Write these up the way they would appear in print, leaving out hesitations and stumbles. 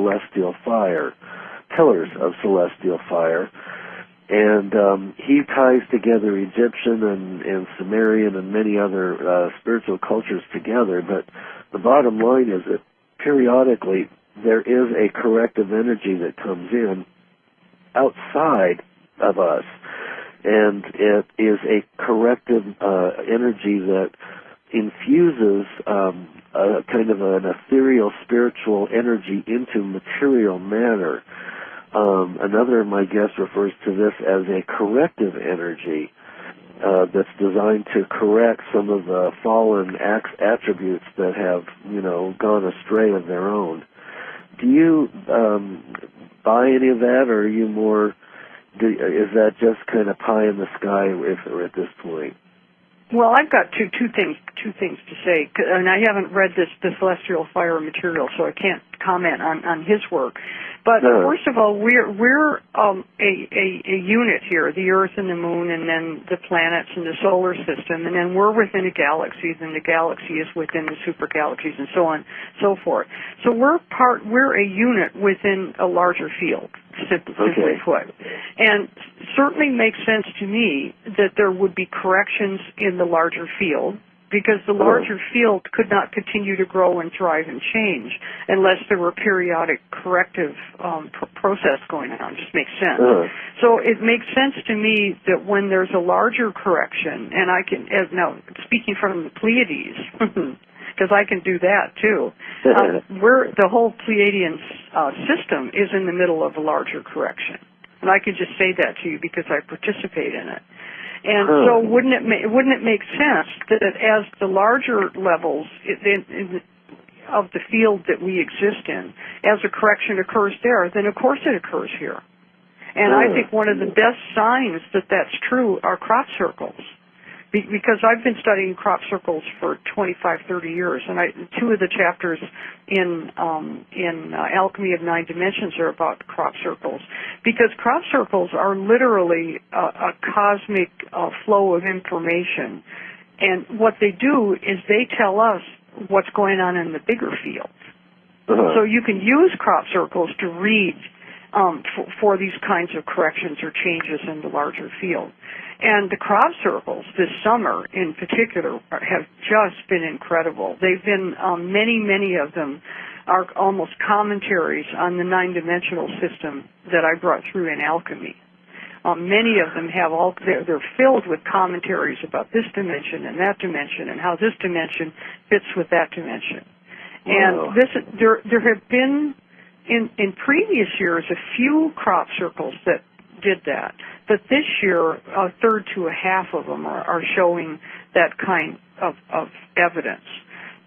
celestial fire, pillars of celestial fire. And he ties together Egyptian and Sumerian and many other spiritual cultures together. But the bottom line is that periodically there is a corrective energy that comes in outside of us. And it is a corrective energy that infuses a kind of an ethereal spiritual energy into material matter. Another of my guests refers to this as a corrective energy that's designed to correct some of the fallen attributes that have, gone astray of their own. Do you buy any of that, or are you more? Is that just kind of pie in the sky at this point? Well, I've got two things to say, and I haven't read the celestial fire material, so I can't comment on his work. But first of all, we're a unit here: the Earth and the Moon, and then the planets and the solar system, and then we're within a galaxy, and the galaxy is within the super galaxies, and so on, so forth. So we're a unit within a larger field, simply put. And certainly makes sense to me that there would be corrections in the larger field, because the larger field could not continue to grow and thrive and change unless there were periodic corrective process going on. It just makes sense. So it makes sense to me that when there's a larger correction, and I can, now speaking from the Pleiades, because I can do that too, the whole Pleiadian system is in the middle of a larger correction. And I could just say that to you because I participate in it. And so wouldn't it make sense that as the larger levels of the field that we exist in, as a correction occurs there, then of course it occurs here. And I think one of the best signs that that's true are crop circles. Because I've been studying crop circles for 25, 30 years, and two of the chapters in Alchemy of Nine Dimensions are about crop circles. Because crop circles are literally a cosmic flow of information, and what they do is they tell us what's going on in the bigger field. So you can use crop circles to read for these kinds of corrections or changes in the larger field. And the crop circles this summer in particular have just been incredible. They've been, many of them are almost commentaries on the nine-dimensional system that I brought through in alchemy. Many of them have they're filled with commentaries about this dimension and that dimension and how this dimension fits with that dimension. And there have been in previous years a few crop circles that did that. But this year, a third to a half of them are showing that kind of evidence.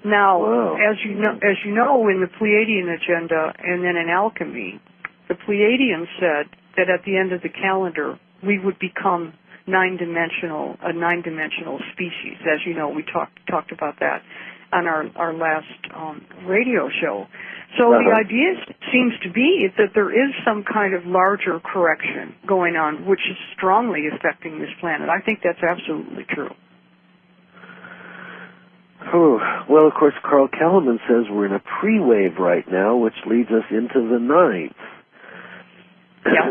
Now, as you know, in the Pleiadian agenda and then in alchemy, the Pleiadians said that at the end of the calendar, we would become a nine-dimensional species. As you know, we talked about that on our last radio show. So the idea seems to be that there is some kind of larger correction going on, which is strongly affecting this planet. I think that's absolutely true. Well, of course, Carl Kellerman says we're in a pre-wave right now, which leads us into the ninth,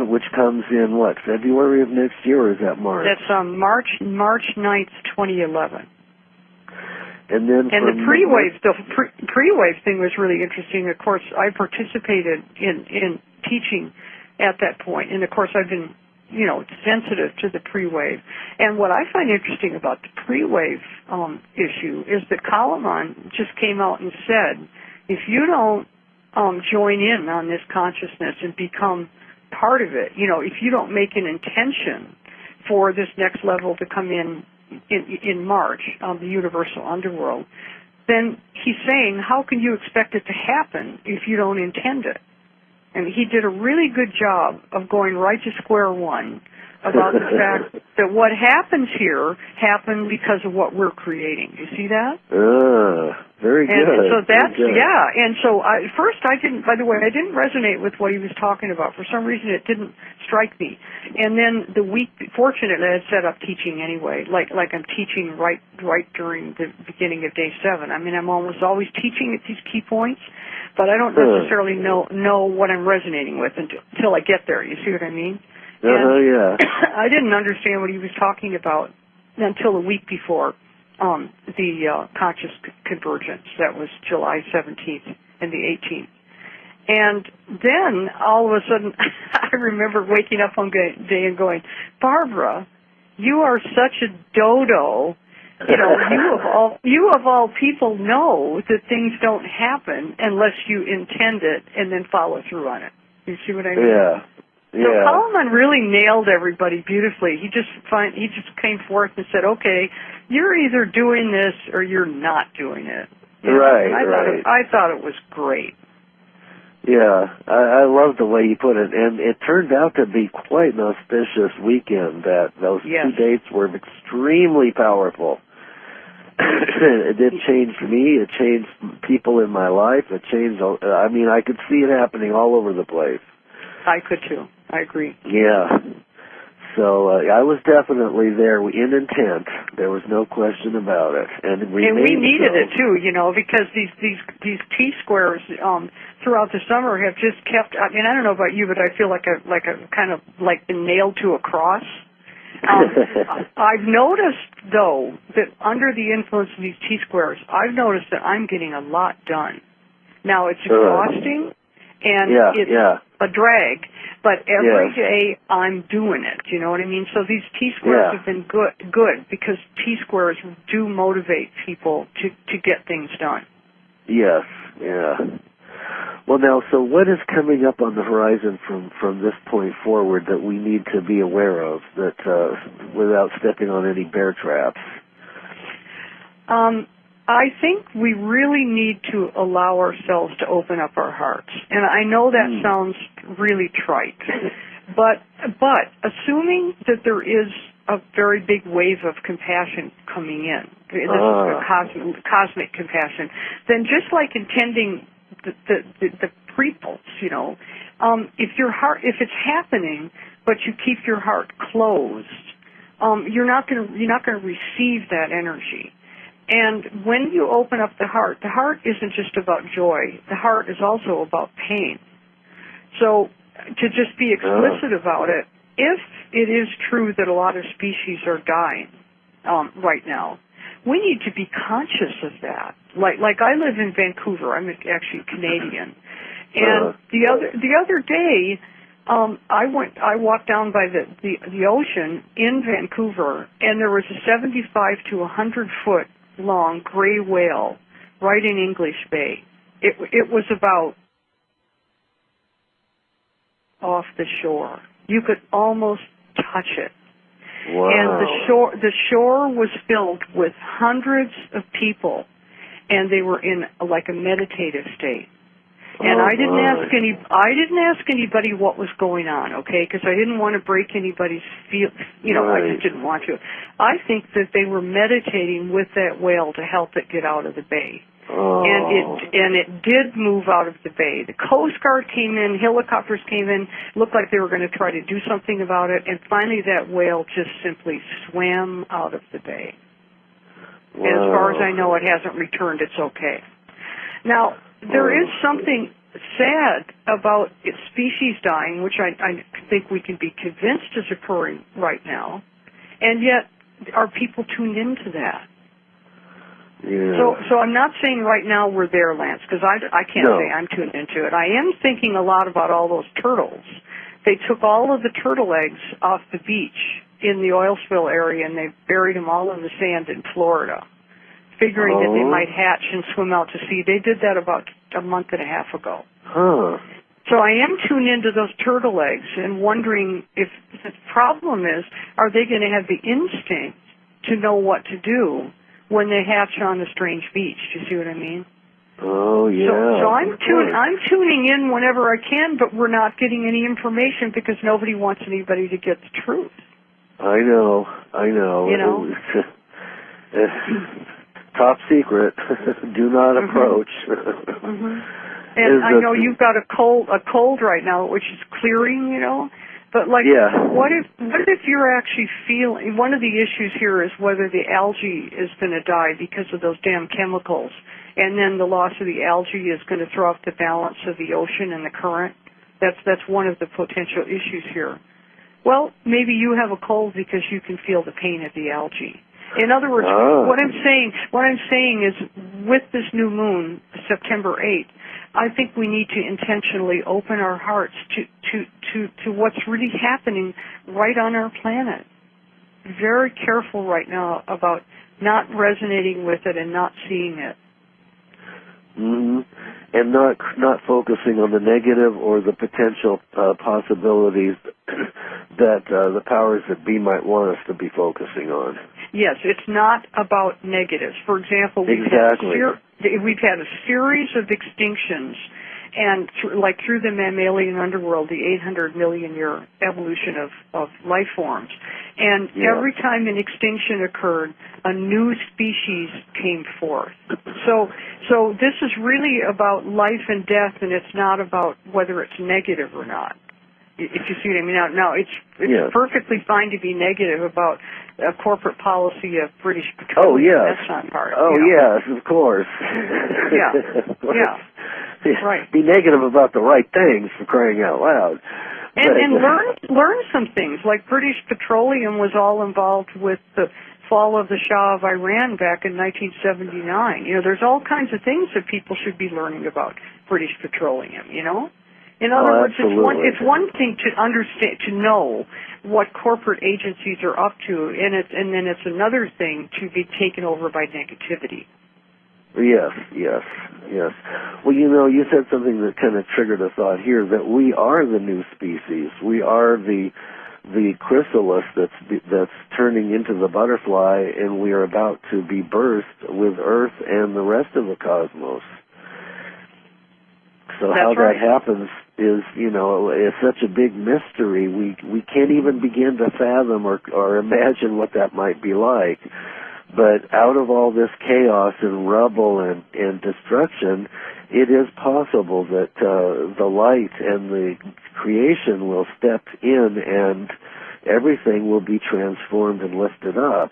which comes in, February of next year, or is that March? That's March 9th, 2011. And then the pre-wave thing was really interesting. Of course, I participated in teaching at that point, and of course, I've been, sensitive to the pre-wave. And what I find interesting about the pre-wave issue is that Kalaman just came out and said, if you don't join in on this consciousness and become part of it, if you don't make an intention for this next level to come in March, the universal underworld, then he's saying, how can you expect it to happen if you don't intend it? And he did a really good job of going right to square one about the fact that what happens here happened because of what we're creating. You see that? Very good. And so that's, good. yeah. And so first I didn't, by the way, I didn't resonate with what he was talking about. For some reason it didn't strike me. And then the week, fortunately I had set up teaching anyway, like I'm teaching right during the beginning of day 7. I mean, I'm almost always teaching at these key points, but I don't necessarily know what I'm resonating with until I get there. You see what I mean? Yeah. I didn't understand what he was talking about until the week before the conscious convergence. That was July 17th and the 18th. And then all of a sudden, I remember waking up one day and going, Barbara, you are such a dodo. You know, you of all people know that things don't happen unless you intend it and then follow through on it. You see what I mean? Yeah. So Kalaman really nailed everybody beautifully. He just came forth and said, "Okay, you're either doing this or you're not doing it." You know? Right. I thought it was great. Yeah, I love the way you put it, and it turned out to be quite an auspicious weekend. That those 2 dates were extremely powerful. It did change me. It changed people in my life. It changed. I mean, I could see it happening all over the place. I could too. I agree. Yeah. So I was definitely there in intent. There was no question about it, and we needed it too, you know, because these T-squares throughout the summer have just kept. I mean, I don't know about you, but I feel like a kind of like been nailed to a cross. I've noticed though that under the influence of these T-squares, I've noticed that I'm getting a lot done. Now it's exhausting. And it's a drag, but every day I'm doing it. You know what I mean? So these T-squares have been good because T-squares do motivate people to get things done. Yes, yeah. Well, now, so what is coming up on the horizon from this point forward that we need to be aware of, that without stepping on any bear traps? I think we really need to allow ourselves to open up our hearts. And I know that sounds really trite, but assuming that there is a very big wave of compassion coming in, this is a cosmic compassion, then just like intending the pre-pulse, you know, if it's happening, but you keep your heart closed, you're not going to receive that energy. And when you open up the heart isn't just about joy. The heart is also about pain. So to just be explicit about it, if it is true that a lot of species are dying right now, we need to be conscious of that. Like I live in Vancouver. I'm actually Canadian. And the other day, I walked down by the ocean in Vancouver, and there was a 75 to 100 foot long gray whale right in English Bay. It was about off the shore. You could almost touch it. Wow. And the shore was filled with hundreds of people, and they were in like a meditative state. And I didn't ask anybody what was going on, okay? Because I didn't want to break anybody's I just didn't want to. I think that they were meditating with that whale to help it get out of the bay. And it did move out of the bay. The Coast Guard came in, helicopters came in, looked like they were going to try to do something about it, and finally that whale just simply swam out of the bay. And as far as I know, it hasn't returned. It's okay. Now, there is something sad about species dying, which I think we can be convinced is occurring right now, and yet are people tuned into that? Yeah. So I'm not saying right now we're there, Lance, because I can't say I'm tuned into it. I am thinking a lot about all those turtles. They took all of the turtle eggs off the beach in the oil spill area, and they buried them all in the sand in Florida, figuring that they might hatch and swim out to sea. They did that about a month and a half ago. So I am tuned into those turtle eggs and wondering if the problem is, are they going to have the instinct to know what to do when they hatch on a strange beach? Do you see what I mean? Oh, yeah. So I'm tuning in whenever I can, but we're not getting any information because nobody wants anybody to get the truth. I know. You know? Top secret. Do not approach. Mm-hmm. And I know you've got a cold right now, which is clearing, you know. But like, what if you're actually feeling? One of the issues here is whether the algae is going to die because of those damn chemicals, and then the loss of the algae is going to throw off the balance of the ocean and the current. That's one of the potential issues here. Well, maybe you have a cold because you can feel the pain of the algae. In other words, what I'm saying is, with this new moon, September 8th, I think we need to intentionally open our hearts to what's really happening right on our planet. Be very careful right now about not resonating with it and not seeing it. Mm-hmm. And not focusing on the negative or the potential possibilities that the powers that be might want us to be focusing on. Yes, it's not about negatives. For example, we've had a series of extinctions, and through the mammalian underworld, the 800 million year evolution of life forms. And every time an extinction occurred, a new species came forth. So this is really about life and death, and it's not about whether it's negative or not. If you see what I mean. Now it's perfectly fine to be negative about a corporate policy of British Petroleum. Oh, yes. That's not hard. Oh, yes, of course. Right. Be negative about the right things, for crying out loud. And learn some things. Like British Petroleum was all involved with the fall of the Shah of Iran back in 1979. You know, there's all kinds of things that people should be learning about British Petroleum, you know? In other words, it's one thing to understand, to know what corporate agencies are up to, and then it's another thing to be taken over by negativity. Yes. Well, you know, you said something that kind of triggered a thought here, that we are the new species. We are the chrysalis that's turning into the butterfly, and we are about to be birthed with Earth and the rest of the cosmos. So how that happens is, you know, it's such a big mystery. We can't even begin to fathom or imagine what that might be like. But out of all this chaos and rubble and destruction, it is possible that the light and the creation will step in and everything will be transformed and lifted up.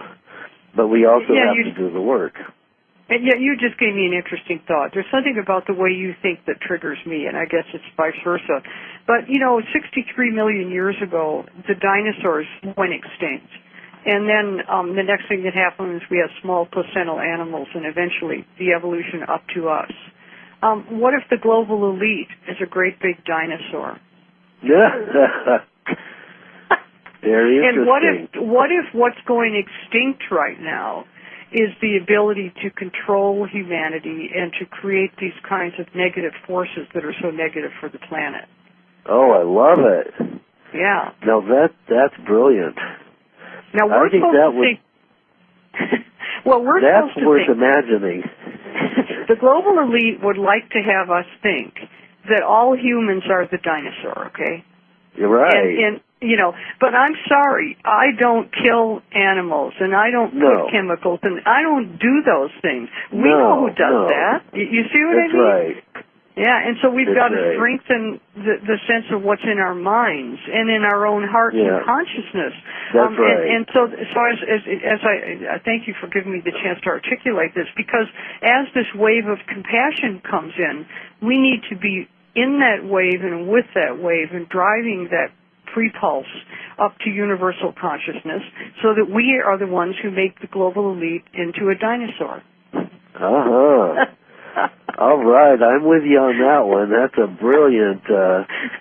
But we also have to do the work. And yet you just gave me an interesting thought. There's something about the way you think that triggers me, and I guess it's vice versa. But, you know, 63 million years ago, the dinosaurs went extinct. And then the next thing that happened is we have small placental animals and eventually the evolution up to us. What if the global elite is a great big dinosaur? Very interesting. And what if what's going extinct right now is the ability to control humanity and to create these kinds of negative forces that are so negative for the planet? Oh, I love it. Yeah. Now that's brilliant. Now we're supposed to think. Well, we're supposed to think. That's worth imagining. The global elite would like to have us think that all humans are the dinosaur. Okay. You're right. And you know, but I'm sorry, I don't kill animals, and I don't put chemicals, and I don't do those things. We know who does that. You see what I mean? That's right. Yeah, and so we've got to strengthen the sense of what's in our minds and in our own hearts and consciousness. That's right. And so as I thank you for giving me the chance to articulate this, because as this wave of compassion comes in, we need to be in that wave and with that wave and driving that pre-pulse up to universal consciousness so that we are the ones who make the global elite into a dinosaur. All right, I'm with you on that one. That's a brilliant